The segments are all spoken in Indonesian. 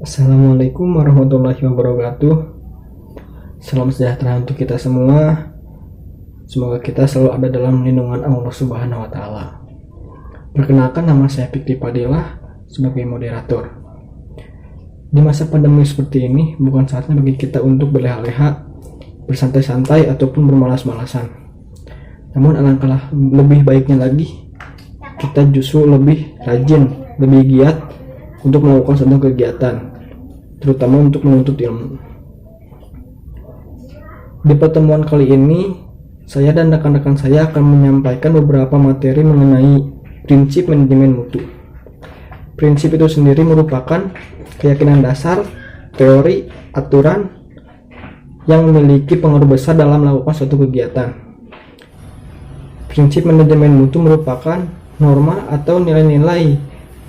Assalamualaikum warahmatullahi wabarakatuh. Salam sejahtera untuk kita semua. Semoga kita selalu ada dalam lindungan Allah Subhanahu wa Ta'ala. Perkenalkan, nama saya Fikri Fadilah sebagai moderator. Di masa pandemi seperti ini, bukan saatnya bagi kita untuk berleha-leha, bersantai-santai ataupun bermalas-malasan. Namun alangkah lebih baiknya lagi, kita justru lebih rajin, lebih giat untuk melakukan suatu kegiatan, terutama untuk menuntut ilmu. Di pertemuan kali ini, saya dan rekan-rekan saya akan menyampaikan beberapa materi mengenai prinsip manajemen mutu. Prinsip itu sendiri merupakan keyakinan dasar, teori, aturan yang memiliki pengaruh besar dalam melakukan suatu kegiatan. Prinsip manajemen mutu merupakan norma atau nilai-nilai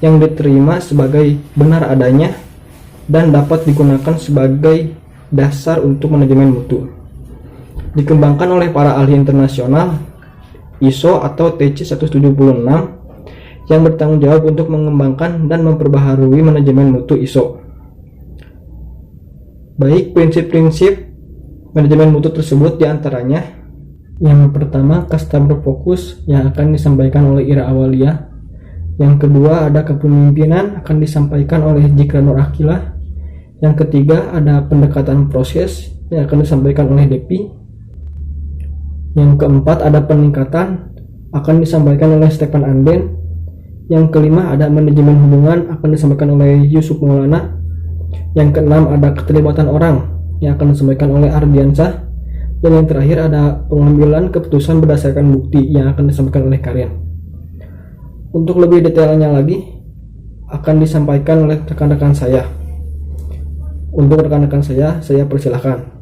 yang diterima sebagai benar adanya dan dapat digunakan sebagai dasar untuk manajemen mutu. Dikembangkan oleh para ahli internasional ISO atau TC 176 yang bertanggung jawab untuk mengembangkan dan memperbaharui manajemen mutu ISO. Baik, prinsip-prinsip manajemen mutu tersebut diantaranya: yang pertama, customer focus yang akan disampaikan oleh Ira Awalia. Yang kedua, ada kepemimpinan akan disampaikan oleh Jikra Nur Akilah. Yang ketiga, ada pendekatan proses yang akan disampaikan oleh Depi. Yang keempat, ada peningkatan akan disampaikan oleh Stefan Anden. Yang kelima, ada manajemen hubungan akan disampaikan oleh Yusuf Maulana. Yang keenam, ada keterlibatan orang yang akan disampaikan oleh Ardiansah. Dan yang terakhir, ada pengambilan keputusan berdasarkan bukti yang akan disampaikan oleh Karen. Untuk lebih detailnya lagi akan disampaikan oleh rekan-rekan saya. Untuk rekan-rekan saya persilahkan.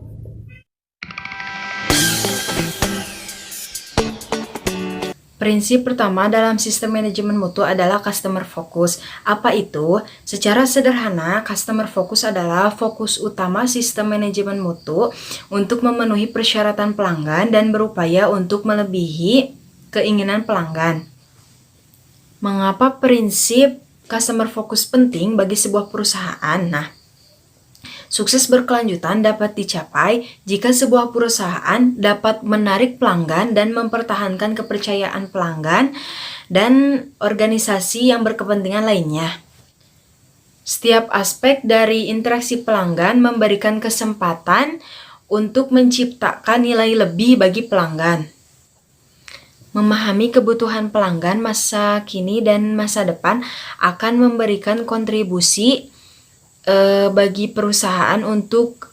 Prinsip pertama dalam sistem manajemen mutu adalah customer focus. Apa itu? Secara sederhana, customer focus adalah fokus utama sistem manajemen mutu untuk memenuhi persyaratan pelanggan dan berupaya untuk melebihi keinginan pelanggan. Mengapa prinsip customer focus penting bagi sebuah perusahaan? Sukses berkelanjutan dapat dicapai jika sebuah perusahaan dapat menarik pelanggan dan mempertahankan kepercayaan pelanggan dan organisasi yang berkepentingan lainnya. Setiap aspek dari interaksi pelanggan memberikan kesempatan untuk menciptakan nilai lebih bagi pelanggan. Memahami kebutuhan pelanggan masa kini dan masa depan akan memberikan kontribusi bagi perusahaan untuk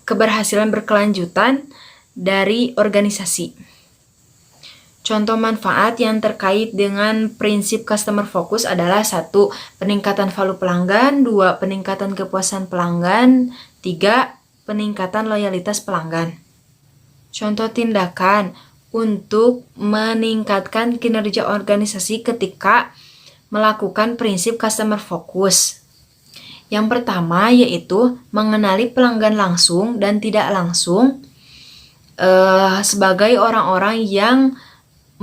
keberhasilan berkelanjutan dari organisasi. Contoh manfaat yang terkait dengan prinsip customer focus adalah 1. Peningkatan value pelanggan, 2. Peningkatan kepuasan pelanggan, 3. Peningkatan loyalitas pelanggan. Contoh tindakan untuk meningkatkan kinerja organisasi ketika melakukan prinsip customer focus. Yang pertama yaitu mengenali pelanggan langsung dan tidak langsung sebagai orang-orang yang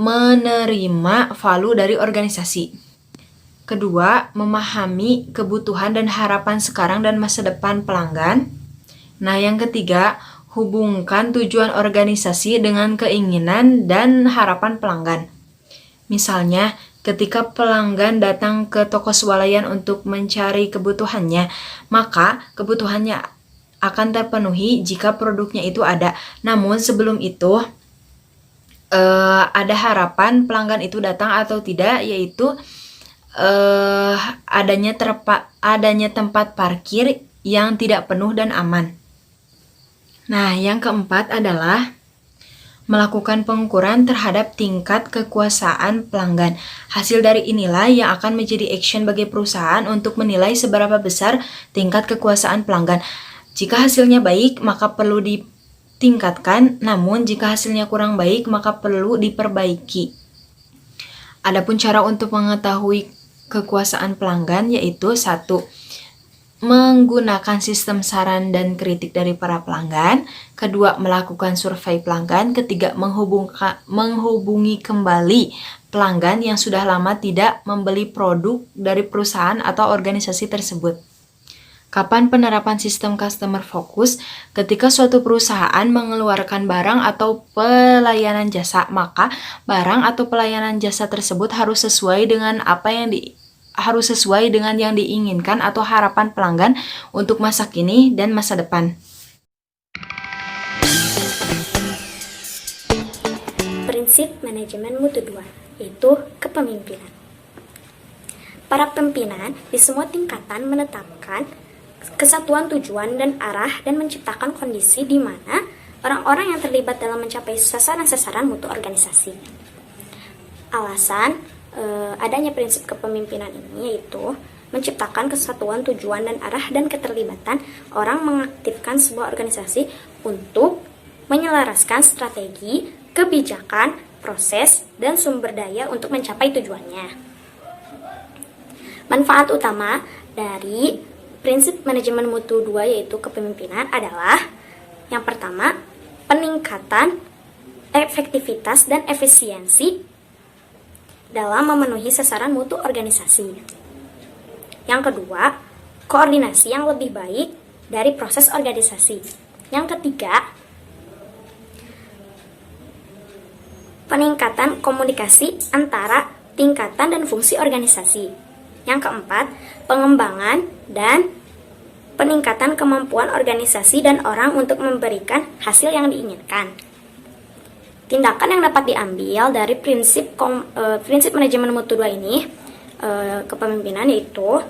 menerima value dari organisasi. Kedua, memahami kebutuhan dan harapan sekarang dan masa depan pelanggan. Yang ketiga, hubungkan tujuan organisasi dengan keinginan dan harapan pelanggan. Misalnya, ketika pelanggan datang ke toko swalayan untuk mencari kebutuhannya, maka kebutuhannya akan terpenuhi jika produknya itu ada. Namun sebelum itu, ada harapan pelanggan itu datang atau tidak, yaitu adanya tempat parkir yang tidak penuh dan aman. Yang keempat adalah melakukan pengukuran terhadap tingkat kekuasaan pelanggan. Hasil dari inilah yang akan menjadi action bagi perusahaan untuk menilai seberapa besar tingkat kekuasaan pelanggan. Jika hasilnya baik, maka perlu ditingkatkan, namun jika hasilnya kurang baik, maka perlu diperbaiki. Adapun cara untuk mengetahui kekuasaan pelanggan yaitu 1. Menggunakan sistem saran dan kritik dari para pelanggan. Kedua, melakukan survei pelanggan. Ketiga, menghubungi kembali pelanggan yang sudah lama tidak membeli produk dari perusahaan atau organisasi tersebut. Kapan penerapan sistem customer focus? Ketika suatu perusahaan mengeluarkan barang atau pelayanan jasa, maka barang atau pelayanan jasa tersebut harus sesuai dengan yang diinginkan atau harapan pelanggan untuk masa kini dan masa depan. Prinsip manajemen mutu 2, yaitu kepemimpinan. Para pimpinan di semua tingkatan menetapkan kesatuan tujuan dan arah dan menciptakan kondisi di mana orang-orang yang terlibat dalam mencapai sasaran-sasaran mutu organisasi. Alasan adanya prinsip kepemimpinan ini yaitu menciptakan kesatuan tujuan dan arah dan keterlibatan orang mengaktifkan sebuah organisasi untuk menyelaraskan strategi, kebijakan, proses, dan sumber daya untuk mencapai tujuannya. Manfaat utama dari prinsip manajemen mutu 2 yaitu kepemimpinan adalah yang pertama, peningkatan efektivitas dan efisiensi dalam memenuhi sasaran mutu organisasi. Yang kedua, koordinasi yang lebih baik dari proses organisasi. Yang ketiga, peningkatan komunikasi antara tingkatan dan fungsi organisasi. Yang keempat, pengembangan dan peningkatan kemampuan organisasi dan orang untuk memberikan hasil yang diinginkan. Tindakan yang dapat diambil dari prinsip manajemen mutu 2 ini kepemimpinan yaitu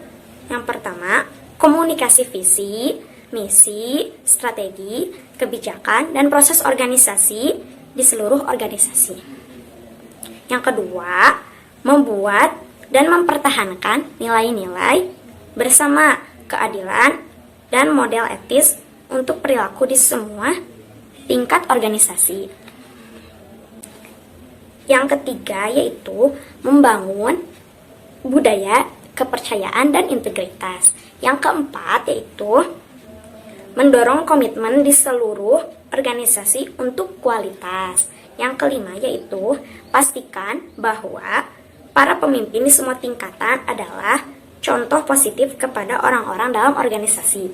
yang pertama, komunikasi visi, misi, strategi, kebijakan, dan proses organisasi di seluruh organisasi. Yang kedua, membuat dan mempertahankan nilai-nilai bersama keadilan dan model etis untuk perilaku di semua tingkat organisasi. Yang ketiga yaitu membangun budaya kepercayaan dan integritas. Yang keempat yaitu mendorong komitmen di seluruh organisasi untuk kualitas. Yang kelima yaitu pastikan bahwa para pemimpin di semua tingkatan adalah contoh positif kepada orang-orang dalam organisasi.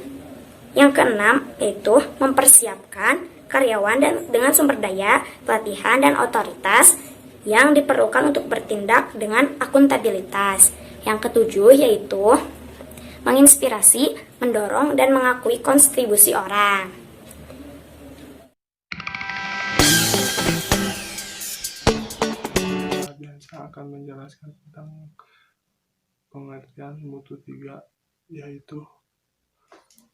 Yang keenam yaitu mempersiapkan karyawan dengan sumber daya, pelatihan, dan otoritas yang diperlukan untuk bertindak dengan akuntabilitas. Yang ketujuh yaitu menginspirasi, mendorong, dan mengakui kontribusi orang. Saya akan menjelaskan tentang pengertian mutu 3, yaitu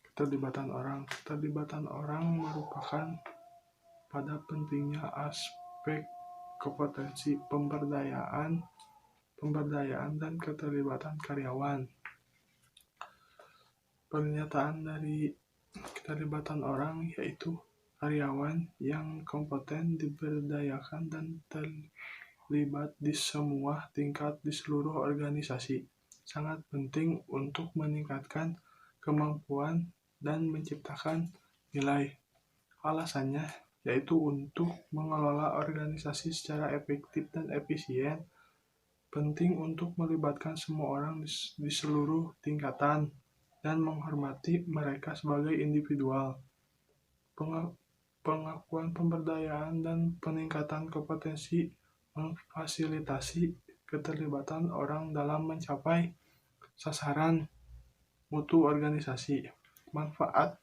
keterlibatan orang. Keterlibatan orang merupakan pada pentingnya aspek kompetensi pemberdayaan dan keterlibatan karyawan. Pernyataan dari keterlibatan orang yaitu karyawan yang kompeten, diberdayakan, dan terlibat di semua tingkat di seluruh organisasi sangat penting untuk meningkatkan kemampuan dan menciptakan nilai. Alasannya yaitu untuk mengelola organisasi secara efektif dan efisien, penting untuk melibatkan semua orang di seluruh tingkatan dan menghormati mereka sebagai individual. Pengakuan pemberdayaan dan peningkatan kompetensi memfasilitasi keterlibatan orang dalam mencapai sasaran mutu organisasi. Manfaat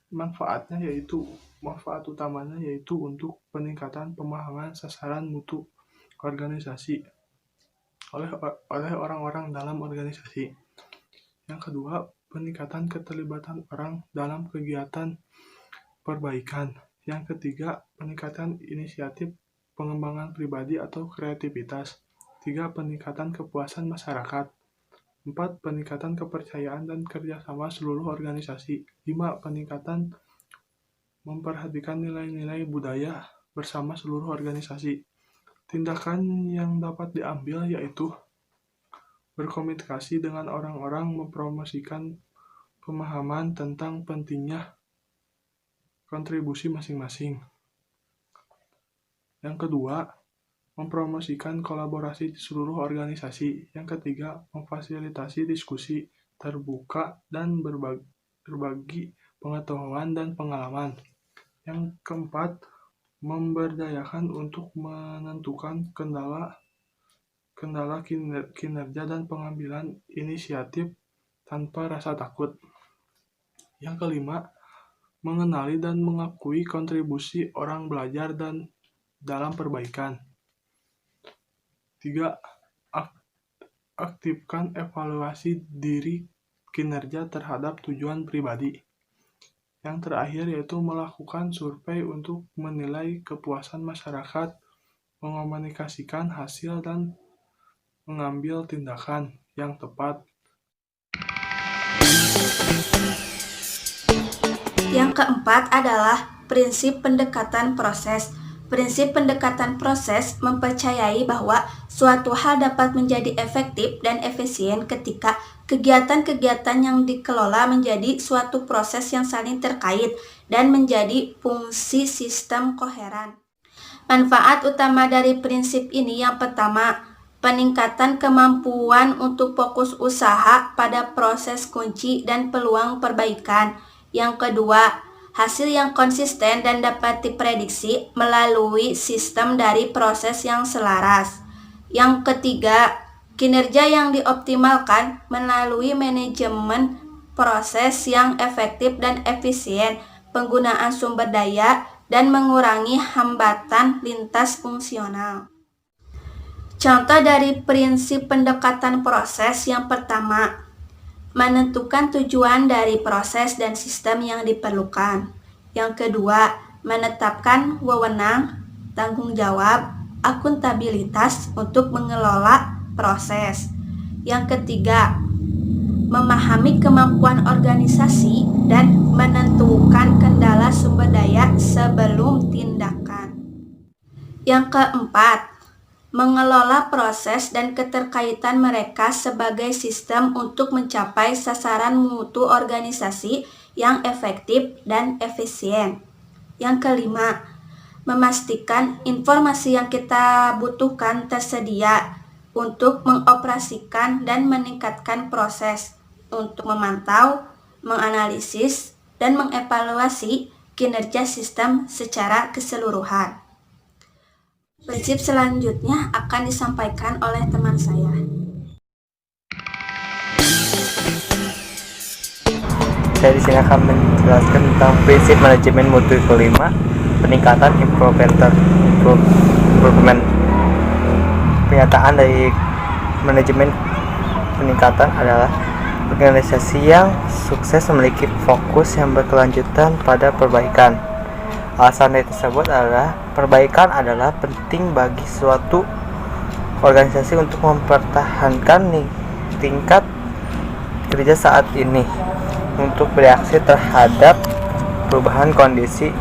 utamanya yaitu untuk peningkatan pemahaman sasaran mutu organisasi oleh orang-orang dalam organisasi. Yang kedua, peningkatan keterlibatan orang dalam kegiatan perbaikan. Yang ketiga, peningkatan inisiatif pengembangan pribadi atau kreativitas. 3. Peningkatan kepuasan masyarakat. 4. Peningkatan kepercayaan dan kerjasama seluruh organisasi. 5. Peningkatan memperhatikan nilai-nilai budaya bersama seluruh organisasi. Tindakan yang dapat diambil yaitu berkomunikasi dengan orang-orang, mempromosikan pemahaman tentang pentingnya kontribusi masing-masing. Yang kedua, mempromosikan kolaborasi di seluruh organisasi. Yang ketiga, memfasilitasi diskusi terbuka dan berbagi pengetahuan dan pengalaman. Yang keempat, memberdayakan untuk menentukan kendala kinerja dan pengambilan inisiatif tanpa rasa takut. Yang kelima, mengenali dan mengakui kontribusi orang belajar dan dalam perbaikan. 3. Aktifkan evaluasi diri kinerja terhadap tujuan pribadi. Yang terakhir yaitu melakukan survei untuk menilai kepuasan masyarakat, mengomunikasikan hasil, dan mengambil tindakan yang tepat. Yang keempat adalah prinsip pendekatan proses. Prinsip pendekatan proses mempercayai bahwa suatu hal dapat menjadi efektif dan efisien ketika kegiatan-kegiatan yang dikelola menjadi suatu proses yang saling terkait dan menjadi fungsi sistem koheren. Manfaat utama dari prinsip ini yang pertama, peningkatan kemampuan untuk fokus usaha pada proses kunci dan peluang perbaikan. Yang kedua, hasil yang konsisten dan dapat diprediksi melalui sistem dari proses yang selaras. Yang ketiga, kinerja yang dioptimalkan melalui manajemen proses yang efektif dan efisien, penggunaan sumber daya, dan mengurangi hambatan lintas fungsional. Contoh dari prinsip pendekatan proses yang pertama, menentukan tujuan dari proses dan sistem yang diperlukan. Yang kedua, menetapkan wewenang, tanggung jawab, akuntabilitas untuk mengelola proses. Yang ketiga, memahami kemampuan organisasi dan menentukan kendala sumber daya sebelum tindakan. Yang keempat, mengelola proses dan keterkaitan mereka sebagai sistem untuk mencapai sasaran mutu organisasi yang efektif dan efisien. Yang kelima, memastikan informasi yang kita butuhkan tersedia untuk mengoperasikan dan meningkatkan proses, untuk memantau, menganalisis, dan mengevaluasi kinerja sistem secara keseluruhan. Prinsip selanjutnya akan disampaikan oleh teman saya. Saya di sini akan menjelaskan tentang prinsip manajemen mutu kelima, peningkatan improvement. Pernyataan dari manajemen peningkatan adalah organisasi yang sukses memiliki fokus yang berkelanjutan pada perbaikan. Alasan dari tersebut adalah perbaikan adalah penting bagi suatu organisasi untuk mempertahankan tingkat kerja saat ini, untuk bereaksi terhadap perubahan kondisi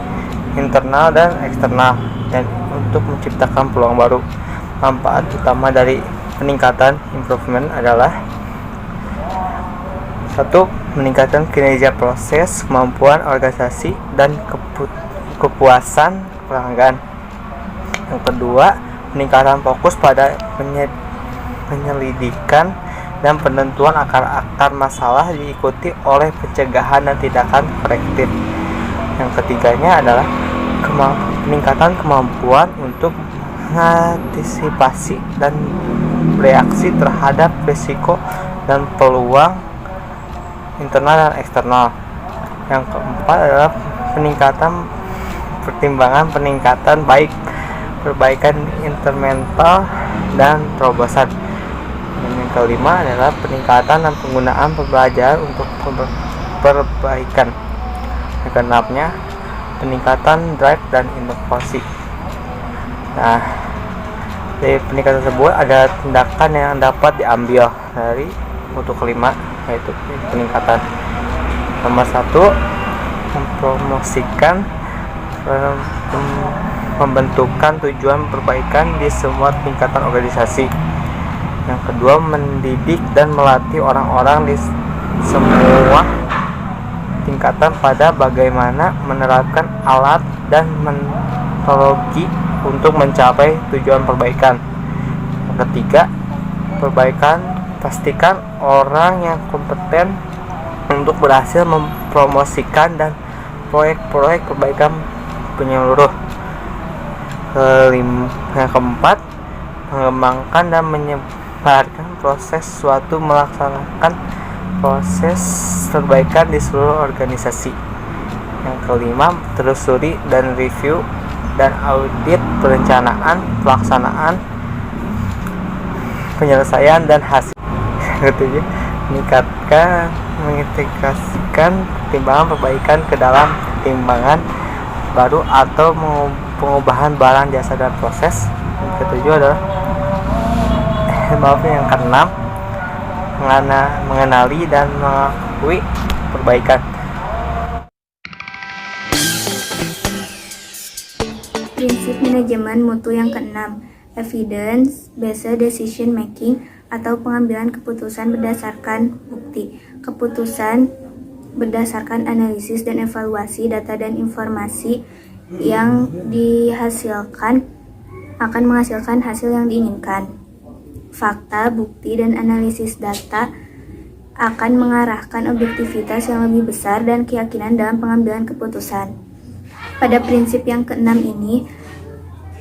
internal dan eksternal, dan untuk menciptakan peluang baru. Manfaat utama dari peningkatan improvement adalah: 1. Meningkatkan kinerja proses, kemampuan organisasi, dan kepuasan pelanggan. Yang kedua, peningkatan fokus pada penyelidikan dan penentuan akar-akar masalah diikuti oleh pencegahan dan tindakan korektif. Yang ketiganya adalah peningkatan kemampuan untuk mengantisipasi dan bereaksi terhadap risiko dan peluang internal dan eksternal. Yang keempat adalah peningkatan perbaikan intermental dan terobosan. Dan yang kelima adalah peningkatan dan penggunaan pembelajaran untuk perbaikan. Yang keenamnya, peningkatan drive dan inovasi. Nah, dari peningkatan tersebut ada tindakan yang dapat diambil dari mutu kelima, yaitu peningkatan. Nomor 1, mempromosikan pembentukan tujuan perbaikan di semua tingkatan organisasi. Yang kedua, mendidik dan melatih orang-orang di semua tingkatan pada bagaimana menerapkan alat dan metodologi untuk mencapai tujuan perbaikan. Yang ketiga, pastikan orang yang kompeten untuk berhasil mempromosikan dan proyek-proyek perbaikan penyeluruh. Yang keempat, mengembangkan dan menyebarkan melaksanakan proses perbaikan di seluruh organisasi. Yang kelima, telusuri dan review dan audit perencanaan, pelaksanaan, penyelesaian dan hasil. Yang ketujuh, mengintegrasikan pertimbangan perbaikan ke dalam pertimbangan baru atau pengubahan barang, jasa, dan proses. Yang ketujuh adalah yang keenam, mengenali dan mengakui perbaikan. Prinsip manajemen mutu yang keenam, evidence based decision making atau pengambilan keputusan berdasarkan bukti. Keputusan berdasarkan analisis dan evaluasi data dan informasi yang dihasilkan akan menghasilkan hasil yang diinginkan. Fakta, bukti, dan analisis data akan mengarahkan objektivitas yang lebih besar dan keyakinan dalam pengambilan keputusan. Pada prinsip yang keenam ini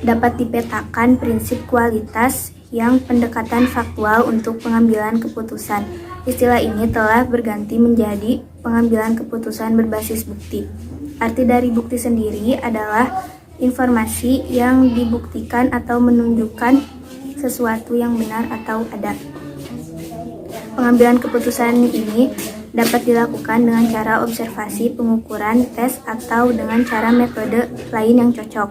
dapat dipetakan prinsip kualitas yang pendekatan faktual untuk pengambilan keputusan. Istilah ini telah berganti menjadi pengambilan keputusan berbasis bukti. Arti dari bukti sendiri adalah informasi yang dibuktikan atau menunjukkan sesuatu yang benar atau ada. Pengambilan keputusan ini dapat dilakukan dengan cara observasi, pengukuran, tes, atau dengan cara metode lain yang cocok.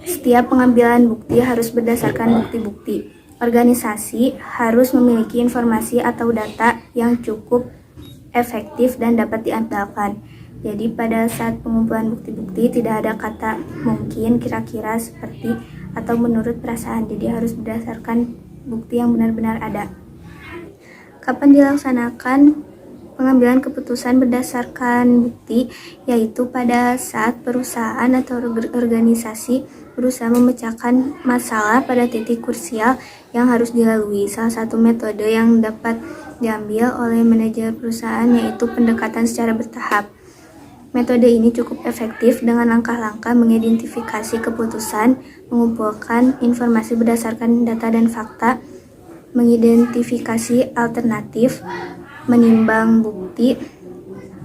Setiap pengambilan bukti harus berdasarkan bukti-bukti. Organisasi harus memiliki informasi atau data yang cukup efektif dan dapat diandalkan. Jadi pada saat pengumpulan bukti-bukti tidak ada kata mungkin, kira-kira, seperti, atau menurut perasaan. Jadi harus berdasarkan bukti yang benar-benar ada. Kapan dilaksanakan pengambilan keputusan berdasarkan bukti? Yaitu pada saat perusahaan atau organisasi berusaha memecahkan masalah pada titik krusial yang harus dilalui. Salah satu metode yang dapat diambil oleh manajer perusahaan yaitu pendekatan secara bertahap. Metode ini cukup efektif dengan langkah-langkah mengidentifikasi keputusan, mengumpulkan informasi berdasarkan data dan fakta, mengidentifikasi alternatif, menimbang bukti,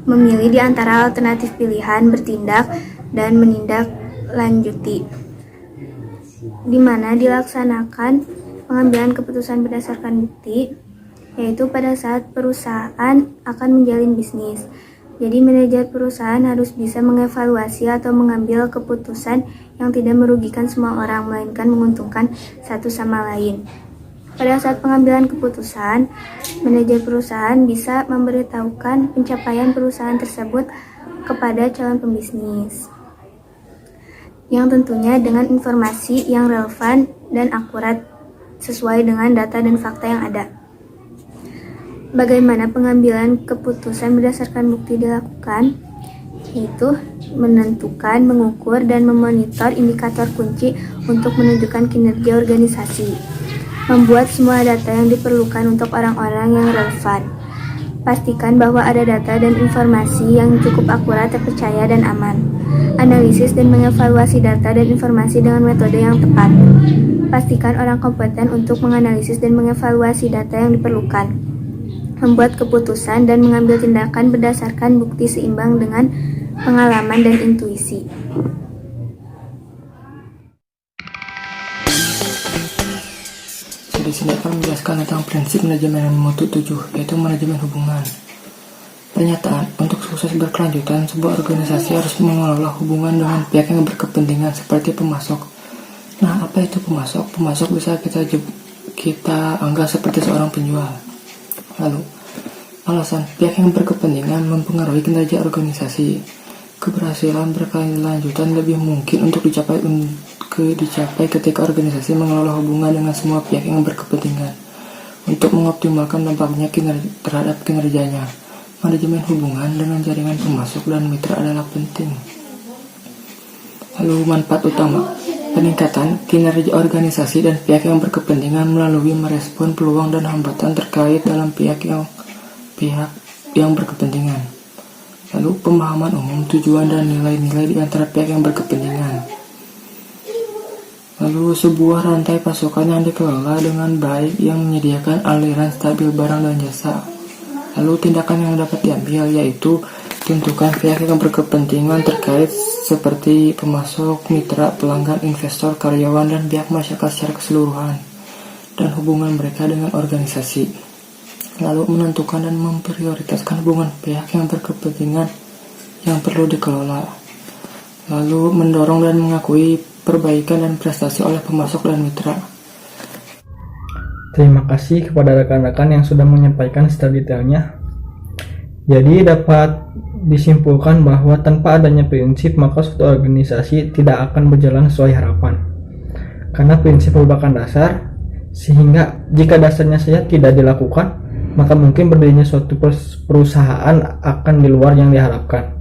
memilih di antara alternatif pilihan, bertindak, dan menindaklanjuti. Di mana dilaksanakan pengambilan keputusan berdasarkan bukti, yaitu pada saat perusahaan akan menjalin bisnis. Jadi manajer perusahaan harus bisa mengevaluasi atau mengambil keputusan yang tidak merugikan semua orang, melainkan menguntungkan satu sama lain. Pada saat pengambilan keputusan, manajer perusahaan bisa memberitahukan pencapaian perusahaan tersebut kepada calon pembisnis, yang tentunya dengan informasi yang relevan dan akurat sesuai dengan data dan fakta yang ada. Bagaimana pengambilan keputusan berdasarkan bukti dilakukan? Yaitu menentukan, mengukur, dan memonitor indikator kunci untuk menunjukkan kinerja organisasi. Membuat semua data yang diperlukan untuk orang-orang yang relevan. Pastikan bahwa ada data dan informasi yang cukup akurat, terpercaya, dan aman. Analisis dan mengevaluasi data dan informasi dengan metode yang tepat. Pastikan orang kompeten untuk menganalisis dan mengevaluasi data yang diperlukan. Membuat keputusan dan mengambil tindakan berdasarkan bukti seimbang dengan pengalaman dan intuisi. Di sini akan menjelaskan tentang prinsip manajemen mutu 7, yaitu manajemen hubungan. Pernyataan, untuk sukses berkelanjutan, sebuah organisasi harus mengelola hubungan dengan pihak yang berkepentingan seperti pemasok. Nah, apa itu pemasok? Pemasok bisa kita anggap seperti seorang penjual. Lalu, alasan pihak yang berkepentingan mempengaruhi kinerja organisasi. Keberhasilan berkelanjutan lebih mungkin untuk dicapai ketika organisasi mengelola hubungan dengan semua pihak yang berkepentingan untuk mengoptimalkan dampaknya terhadap kinerjanya. Manajemen hubungan dengan jaringan pemasok dan mitra adalah penting. Lalu manfaat utama. peningkatan kinerja organisasi dan pihak yang berkepentingan melalui merespon peluang dan hambatan terkait dalam pihak yang berkepentingan. Lalu pemahaman umum, tujuan dan nilai-nilai di antara pihak yang berkepentingan. Lalu sebuah rantai pasokan yang dikelola dengan baik yang menyediakan aliran stabil barang dan jasa. Lalu tindakan yang dapat diambil yaitu tentukan pihak yang berkepentingan terkait seperti pemasok, mitra, pelanggan, investor, karyawan, dan pihak masyarakat secara keseluruhan dan hubungan mereka dengan organisasi. Lalu menentukan dan memprioritaskan hubungan pihak yang berkepentingan yang perlu dikelola. Lalu mendorong dan mengakui perbaikan dan prestasi oleh pemasok dan mitra. Terima kasih kepada rekan-rekan yang sudah menyampaikan secara detailnya. Jadi dapat disimpulkan bahwa tanpa adanya prinsip maka suatu organisasi tidak akan berjalan sesuai harapan. Karena prinsip merupakan dasar, sehingga jika dasarnya saja tidak dilakukan, maka mungkin berdirinya suatu perusahaan akan di luar yang diharapkan.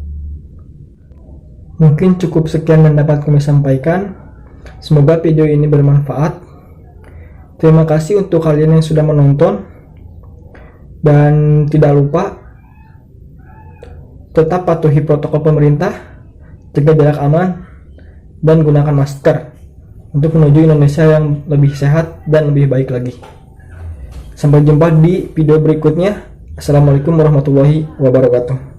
Mungkin cukup sekian yang dapat kami sampaikan. Semoga video ini bermanfaat. Terima kasih untuk kalian yang sudah menonton. Dan tidak lupa tetap patuhi protokol pemerintah, jaga jarak aman, dan gunakan masker untuk menuju Indonesia yang lebih sehat dan lebih baik lagi. Sampai jumpa di video berikutnya. Assalamualaikum warahmatullahi wabarakatuh.